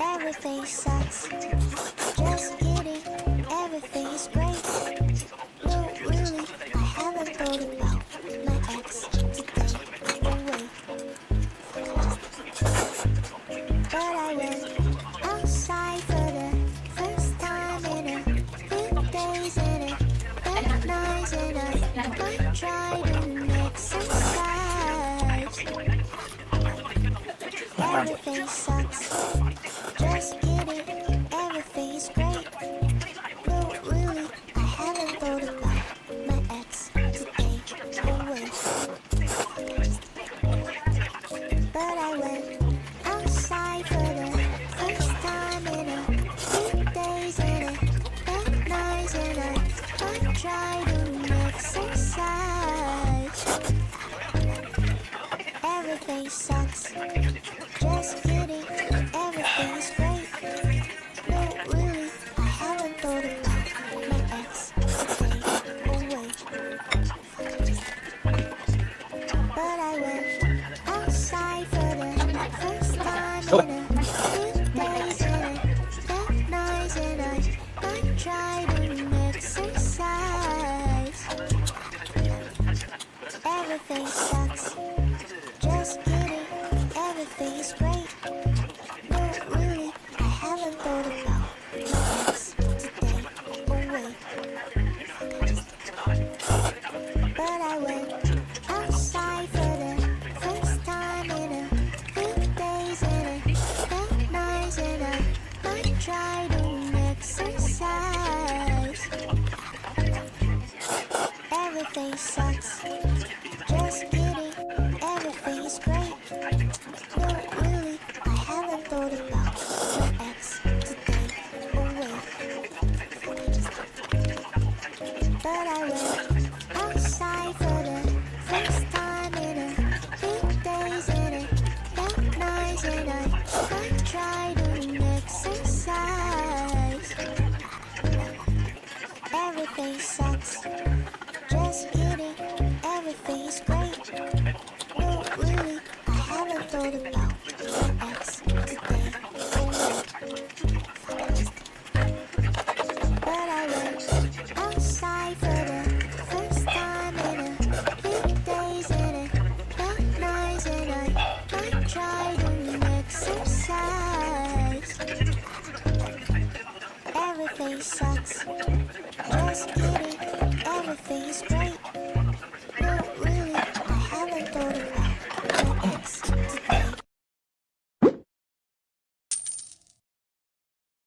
Everything sucks. Just kidding. Everything's great. No, really, I haven't thought about my ex today. No way. But I went outside for the first time in a few days, and it felt nice, and I might try to exercise. Everything sucks. Just kidding, everything's great. No, really, I haven't thought about my ex today. No way. But I went outside for the first time in a few days, and it felt nice, and I might try to exercise. Everything sucks. Just kidding, everything's great. No, really, I haven't thought about my ex today. No way. But I went outside for the first time in a few days, and it felt nice, and I might try to exercise. Everything sucks. Just kidding, everything's great. No, really, I haven't thought about my ex today. No way. But I went outside for the first time in a few days, and it felt nice, and I might try to exercise. Everything sucks. Just kidding, everything's great. No, really, I haven't thought about my ex today. No way. But I went outside for the first time in a few days, and it felt nice, and I might try to exercise. Everything sucks. Just kidding, everything's great. No, really, I haven't thought about my ex today. No way. But I went outside for the first time in a few days, and it felt nice, and I might try to exercise. Everything sucks. Just kidding, everything's great.